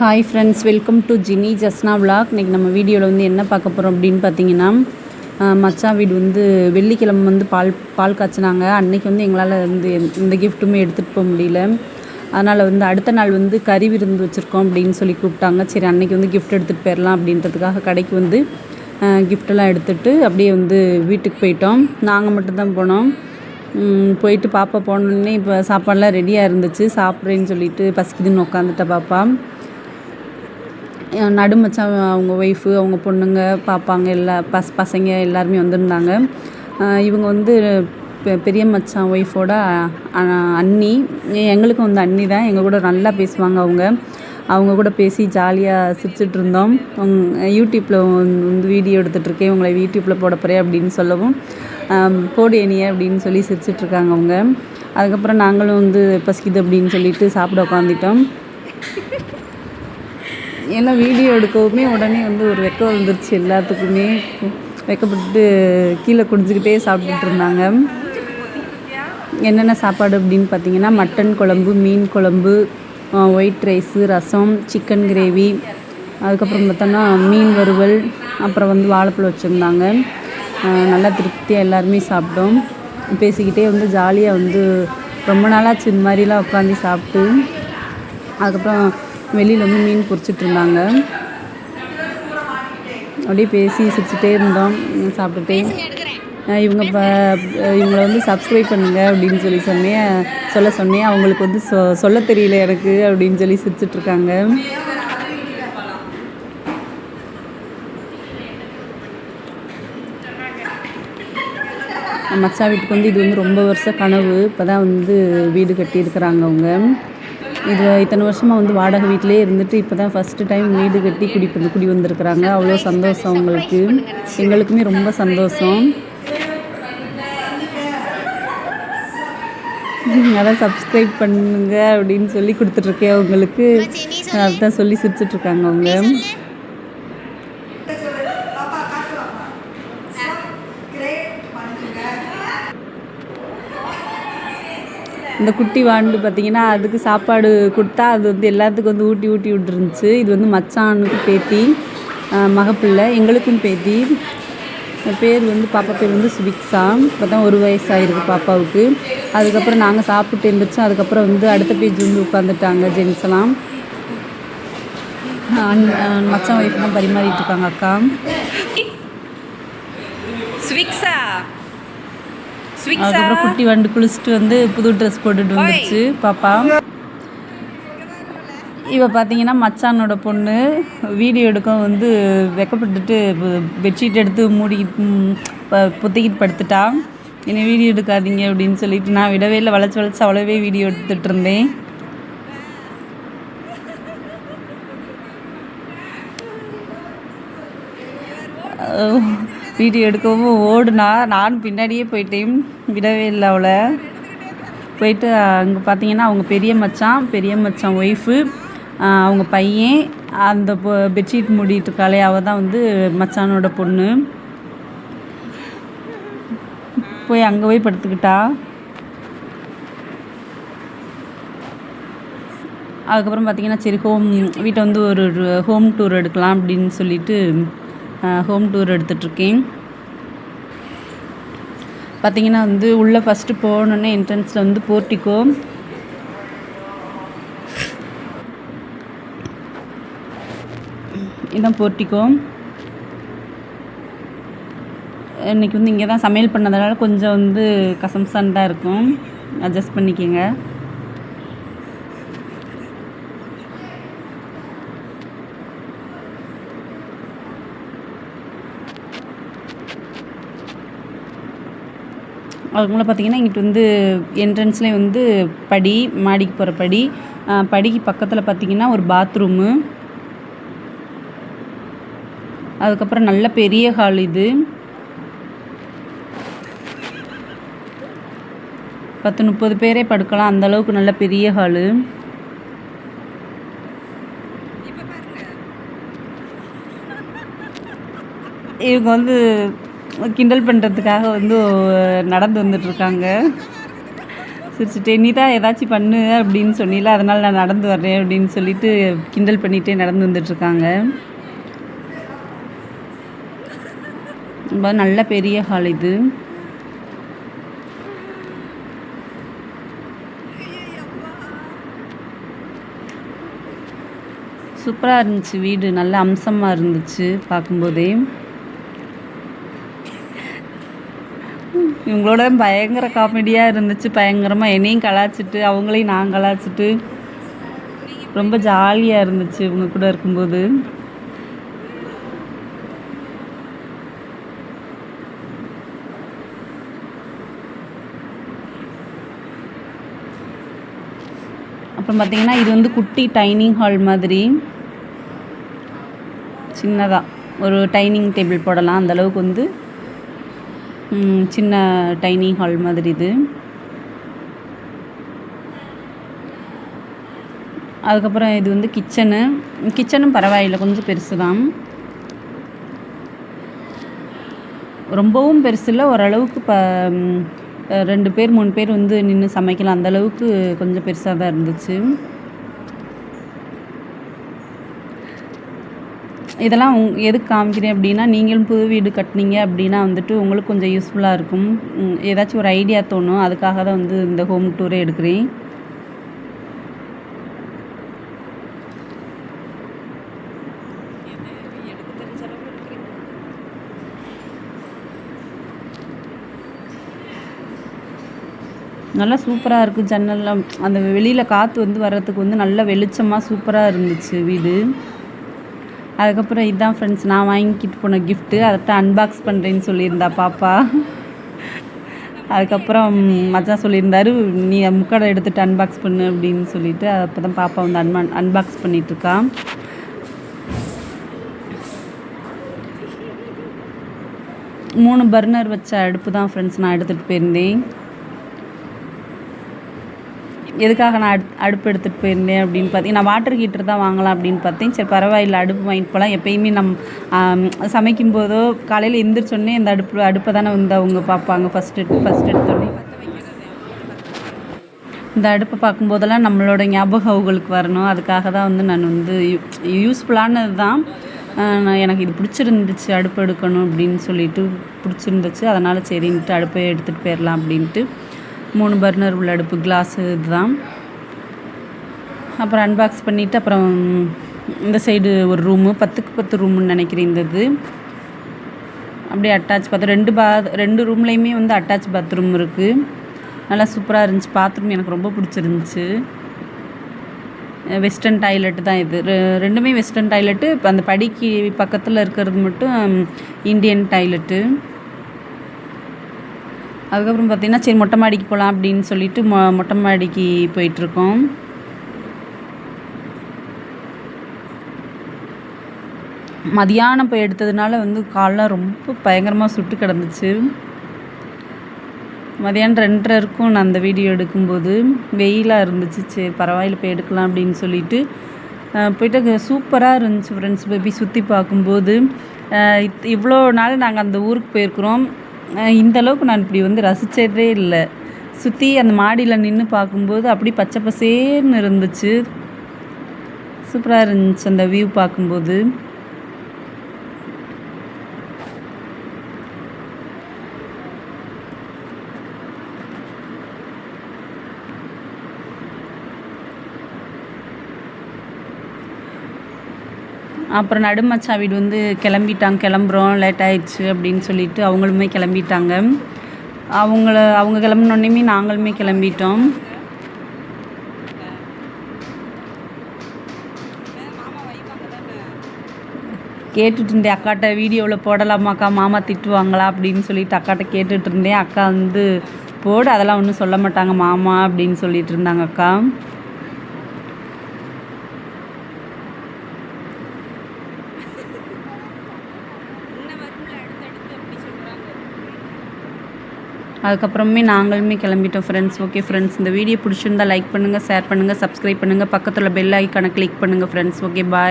Hi friends, welcome to Jini Jasna vlog. இன்றைக்கி நம்ம வீடியோவில் வந்து என்ன பார்க்க போகிறோம் அப்படின்னு பார்த்தீங்கன்னா, மச்சான் வீடு வந்து வெள்ளிக்கிழமை வந்து பால் காய்ச்சினாங்க. அன்றைக்கி வந்து எங்களால் வந்து எந்த கிஃப்ட்டுமே எடுத்துகிட்டு போக முடியல. அதனால் வந்து அடுத்த நாள் வந்து கறி விருந்து வச்சுருக்கோம் அப்படின்னு சொல்லி கூப்பிட்டாங்க. சரி, அன்றைக்கி வந்து கிஃப்ட் எடுத்துகிட்டு போயிடலாம் அப்படின்றதுக்காக கடைக்கு வந்து கிஃப்டெல்லாம் எடுத்துகிட்டு அப்படியே வந்து வீட்டுக்கு போயிட்டோம். நாங்கள் மட்டும்தான் போனோம். போயிட்டு பாப்பா போனோடனே இப்போ சாப்பாடெலாம் ரெடியாக இருந்துச்சு. சாப்பிட்றேன்னு சொல்லிட்டு பசிக்குதுன்னு உட்காந்துட்டா பாப்பா. நடுமச்சான் அவங்க ஒய்ஃபு, அவங்க பொண்ணுங்க, பாப்பாங்க எல்லா பசங்க எல்லாருமே வந்திருந்தாங்க. இவங்க வந்து பெரிய மச்சான் ஒய்ஃபோட அண்ணி. எங்களுக்கும் வந்து அண்ணி தான். எங்கள் கூட நல்லா பேசுவாங்க. அவங்க கூட பேசி ஜாலியாக சிரிச்சுட்டு இருந்தோம். யூடியூப்பில் வந்து வீடியோ எடுத்துகிட்ருக்கேன், உங்களை யூடியூப்பில் போட போகிறேன் அப்படின்னு சொல்லவும், போடு ஏனிய அப்படின்னு சொல்லி சிரிச்சிட்ருக்காங்க அவங்க. அதுக்கப்புறம் நாங்களும் வந்து பசிக்குது அப்படின்னு சொல்லிட்டு சாப்பிட உட்காந்துட்டோம். ஏன்னா வீடியோ எடுக்கவுமே உடனே வந்து ஒரு வெக்கம் வந்துருச்சு. எல்லாத்துக்குமே வெக்கப்பட்டு கீழே குடிஞ்சிக்கிட்டே சாப்பிட்டுட்டு இருந்தாங்க. என்னென்ன சாப்பாடு அப்படின்னு பார்த்தீங்கன்னா, மட்டன் குழம்பு, மீன் குழம்பு, ஒயிட் ரைஸு, ரசம், சிக்கன் கிரேவி, அதுக்கப்புறம் பார்த்தோன்னா மீன் வறுவல், அப்புறம் வந்து வாழைப்பழம் வச்சுருந்தாங்க. நல்லா திருப்தியாக எல்லாருமே சாப்பிட்டோம். பேசிக்கிட்டே வந்து ஜாலியாக வந்து ரொம்ப நாளாச்சு இந்த மாதிரிலாம் உட்காந்து சாப்பிட்டு. அதுக்கப்புறம் வெளியில் வந்து மீன் பொரிச்சிட்டு இருந்தாங்க. அப்படியே பேசி சிரிச்சுட்டே இருந்தோம் சாப்பிட்டுட்டே. இவங்களை வந்து சப்ஸ்கிரைப் பண்ணுங்கள் அப்படின்னு சொல்ல சொன்னேன். அவங்களுக்கு வந்து சொல்ல தெரியல எனக்கு அப்படின்னு சொல்லி சிரிச்சிட்ருக்காங்க. மச்சா வீட்டுக்கு வந்து இது வந்து ரொம்ப வருஷ கனவு. இப்போ தான் வந்து வீடு கட்டியிருக்கிறாங்க அவங்க. இத்தனை வருஷமாக வந்து வாடகை வீட்டிலே இருந்துட்டு இப்போ தான் ஃபஸ்ட்டு டைம் வீடு கட்டி குடி வந்திருக்கிறாங்க. அவ்வளோ சந்தோஷம் அவங்களுக்கு. எங்களுக்குமே ரொம்ப சந்தோஷம். அதான் சப்ஸ்கிரைப் பண்ணுங்க அப்படின்னு சொல்லி கொடுத்துட்ருக்கேன் அவங்களுக்கு. அதுதான் சொல்லி சிரிச்சிட்ருக்காங்க அவங்க. இந்த குட்டி வாண்டு பார்த்திங்கன்னா, அதுக்கு சாப்பாடு கொடுத்தா அது வந்து எல்லாத்துக்கும் வந்து ஊட்டி விட்டுருந்துச்சு. இது வந்து மச்சானுக்கு பேத்தி, மகப்பிள்ளை, எங்களுக்கும் பேத்தி. பேர் வந்து பாப்பா பேர் வந்து சுபிக்ஷா. இப்போ தான் 1 வயசு ஆகிருக்கு பாப்பாவுக்கு. அதுக்கப்புறம் நாங்கள் சாப்பிட்டு இருந்துச்சோம். அதுக்கப்புறம் வந்து அடுத்த பேஜ் வந்து உட்காந்துட்டாங்க ஜென்ஸ் எல்லாம். மச்சான் ஒய்ஃப் தான் பரிமாறிட்டு இருக்காங்க அக்கா. அதுக்கப்புறம் குட்டி வண்டு குளிச்சுட்டு வந்து புது ட்ரெஸ் போட்டுட்டு வந்துச்சு பாப்பா. இவ பார்த்தீங்கன்னா மச்சானோட பொண்ணு. வீடியோ எடுக்க வந்து வெக்கப்பட்டுட்டு பெட்ஷீட் எடுத்து மூடி புத்திக்கிட்டு படுத்துட்டா. என்னை வீடியோ எடுக்காதீங்க அப்படின்னு சொல்லிட்டு நான் விடவே இல்லை. வளைச்சு அவ்வளோவே வீடியோ எடுத்துகிட்டு இருந்தேன். வீடியோ எடுக்கவும் ஓடுனா, நானும் பின்னாடியே போயிட்டேன். விடவே இல்லை அவளை. போயிட்டு அங்கே பார்த்தீங்கன்னா அவங்க பெரிய மச்சான் ஒய்ஃபு, அவங்க பையன், அந்த பெட்ஷீட் மூடிட்டு இருக்காளே அவள் தான் வந்து மச்சானோட பொண்ணு. போய் அங்கே போய் படுத்துக்கிட்டா. அதுக்கப்புறம் பார்த்திங்கன்னா சரி வீட்டை வந்து ஒரு ஹோம் டூர் எடுக்கலாம் அப்படின்னு சொல்லிட்டு ஹோம் டூர் எடுத்துகிட்ருக்கேன். பார்த்திங்கன்னா வந்து உள்ளே ஃபஸ்ட்டு போனோன்னே என்ட்ரன்ஸில் வந்து போர்ட்டிக்கோ. இதுதான் போர்ட்டிக்கோ. இன்றைக்கி வந்து இங்கே தான் சமையல் பண்ணதுனால கொஞ்சம் வந்து கசம்சான் தான் இருக்கும். அட்ஜஸ்ட் பண்ணிக்கோங்க. அதுக்குள்ளே பார்த்திங்கன்னா இங்கிட்டு வந்து என்ட்ரன்ஸ்லேயே வந்து படி, மாடிக்கு போகிற படிக்கு பக்கத்தில் பார்த்திங்கன்னா ஒரு பாத்ரூமு. அதுக்கப்புறம் நல்ல பெரிய ஹால். இது 10-30 பேரே படுக்கலாம், அந்தளவுக்கு நல்ல பெரிய ஹாலு. இவங்க வந்து கிண்டல் பண்ணுறதுக்காக வந்து நடந்து வந்துட்டுருக்காங்க. சிரிச்சுட்டே நீ தான் ஏதாச்சும் பண்ணு அப்படின்னு சொன்னில, அதனால் நான் நடந்து வர்றேன் அப்படின்னு சொல்லிட்டு கிண்டல் பண்ணிகிட்டே நடந்து வந்துட்டுருக்காங்க. ரொம்ப நல்ல பெரிய ஹால் இது. சூப்பராக இருந்துச்சு வீடு, நல்ல அம்சமாக இருந்துச்சு பார்க்கும்போதே. இவங்களோட பயங்கர காமெடியாக இருந்துச்சு, பயங்கரமாக என்னையும் கலாய்ச்சிட்டு அவங்களையும் நான் கலாய்ச்சிட்டு ரொம்ப ஜாலியாக இருந்துச்சு இவங்க கூட இருக்கும்போது. அப்புறம் பார்த்திங்கன்னா இது வந்து குட்டி டைனிங் ஹால் மாதிரி, சின்னதாக ஒரு டைனிங் டேபிள் போடலாம் அந்தளவுக்கு வந்து சின்ன டைனிங் ஹால் மாதிரி இது. அதுக்கப்புறம் இது வந்து கிச்சனும் பரவாயில்லை, கொஞ்சம் பெருசு தான், ரொம்பவும் பெருசு இல்லை, ஓரளவுக்கு 2 பேர் 3 பேர் வந்து நின்று சமைக்கலாம், அந்தளவுக்கு கொஞ்சம் பெருசாக தான் இருந்துச்சு. இதெல்லாம் எதுக்கு காமிக்கிறேன் அப்படின்னா, நீங்களும் புது வீடு கட்டினீங்க அப்படின்னா வந்துட்டு உங்களுக்கு கொஞ்சம் யூஸ்ஃபுல்லாக இருக்கும், ஏதாச்சும் ஒரு ஐடியா தோணும், அதுக்காக தான் வந்து இந்த ஹோம் டூரே எடுக்கிறேன். நல்லா சூப்பராக இருக்குது, ஜன்னல்லாம் அந்த வெளியில் காற்று வந்து வர்றதுக்கு வந்து நல்ல வெளிச்சமாக சூப்பராக இருந்துச்சு வீடு. அதுக்கப்புறம் இதுதான் ஃப்ரெண்ட்ஸ் நான் வாங்கிக்கிட்டு போன கிஃப்ட்டு, அதைத்தான் அன்பாக்ஸ் பண்ணுறேன்னு சொல்லியிருந்தா பாப்பா. அதுக்கப்புறம் மச்சான் சொல்லியிருந்தாரு நீ முக்கடை எடுத்துகிட்டு அன்பாக்ஸ் பண்ணு அப்படின்னு சொல்லிட்டு, அப்போ தான் பாப்பா வந்து அன்பாக்ஸ் பண்ணிகிட்ருக்கா. மூணு பர்னர் வச்ச அடுப்பு தான் ஃப்ரெண்ட்ஸ் நான் எடுத்துகிட்டு போயிருந்தேன். எதுக்காக நான் அடுப்பு எடுத்துகிட்டு போயிருந்தேன் அப்படின்னு பார்த்தீங்கன்னா, நான் வாட்டர் ஹீட்டர் தான் வாங்கலாம் அப்படின்னு பார்த்தேன். சரி பரவாயில்லை, அடுப்பு வாங்கிட்டு போகலாம். எப்பயுமே சமைக்கும் போதோ காலையில் எழுந்திரிச்சோடனே இந்த அடுப்பை தானே வந்து அவங்க பார்ப்பாங்க. ஃபஸ்ட் எடுத்தோடனே இந்த அடுப்பை பார்க்கும்போதெல்லாம் நம்மளோட ஞாபகம் அவங்களுக்கு வரணும், அதுக்காக தான் வந்து நான் வந்து யூஸ்ஃபுல்லானது தான். எனக்கு இது பிடிச்சிருந்துச்சு, அடுப்பு எடுக்கணும் அப்படின்னு சொல்லிட்டு பிடிச்சிருந்துச்சு, அதனால் சரின்ட்டு அடுப்பை எடுத்துகிட்டு போயிடலாம் அப்படின்ட்டு 3 பர்னர் உள்ள அடுப்பு, கிளாஸு இதுதான். அப்புறம் அன்பாக்ஸ் பண்ணிவிட்டு அப்புறம் இந்த சைடு ஒரு ரூமு, 10க்கு 10 ரூமுன்னு நினைக்கிறேன் இந்த இது. அப்படியே அட்டாச் பாத்ரூம், 2 ரூம்லேயுமே வந்து அட்டாச் பாத்ரூம் இருக்குது. நல்லா சூப்பராக இருந்துச்சு, பாத்ரூம் எனக்கு ரொம்ப பிடிச்சிருந்துச்சு. வெஸ்டர்ன் டாய்லெட்டு தான் இது, ரெண்டுமே வெஸ்டர்ன் டாய்லெட்டு. இப்போ அந்த படிக்கு பக்கத்தில் இருக்கிறது மட்டும் இந்தியன் டாய்லெட்டு. அதுக்கப்புறம் பார்த்திங்கன்னா சரி மொட்டை மாடிக்கு போகலாம் அப்படின்னு சொல்லிட்டு மொட்டை மாடிக்கு போயிட்டுருக்கோம். மதியானம் போய் எடுத்ததுனால வந்து காலெலாம் ரொம்ப பயங்கரமாக சுட்டு கிடந்துச்சு. மதியானம் 2:30 இருக்கும் நான் அந்த வீடியோ எடுக்கும்போது, வெயிலாக இருந்துச்சு. சரி பரவாயில்ல போய் எடுக்கலாம் அப்படின்னு சொல்லிட்டு போய்ட்டு சூப்பராக இருந்துச்சு ஃப்ரெண்ட்ஸ். போய் சுற்றி பார்க்கும்போது இவ்வளோ நாள் நாங்கள் அந்த ஊருக்கு போயிருக்கிறோம், இந்தளவுக்கு நான் இப்படி வந்து ரசித்ததே இல்லை. சுற்றி அந்த மாடியில் நின்று பார்க்கும்போது அப்படி பச்சை பசேர்னு இருந்துச்சு, சூப்பராக இருந்துச்சு அந்த வியூ பார்க்கும்போது. அப்புறம் நடுமச்சா வீடு வந்து கிளம்புறோம் லேட் ஆயிடுச்சு அப்படின்னு சொல்லிட்டு அவங்களுமே கிளம்பிட்டாங்க. அவங்க கிளம்புனோடனேயுமே நாங்களுமே கிளம்பிட்டோம். கேட்டுட்டு இருந்தேன் அக்காட்ட, வீடியோவில் போடலாமாக்கா, மாமா திட்டுவாங்களா அப்படின்னு சொல்லிட்டு அக்காட்ட கேட்டுட்டு இருந்தேன். அக்கா வந்து போடு, அதெல்லாம் ஒன்றும் சொல்ல மாட்டாங்க மாமா அப்படின்னு சொல்லிட்டு இருந்தாங்க அக்கா. அதுக்கப்புறமே நாங்களுமே கிளம்பிட்டோம் ஃப்ரெண்ட்ஸ். ஓகே ஃப்ரெண்ட்ஸ், இந்த வீடியோ பிடிச்சிருந்தா லைக் பண்ணுங்கள், ஷேர் பண்ணுங்கள், சப்ஸ்கிரைப் பண்ணுங்கள், பக்கத்தில் பெல் ஐக்கானை கிளிக் பண்ணுங்கள் ஃப்ரெண்ட்ஸ். Okay bye.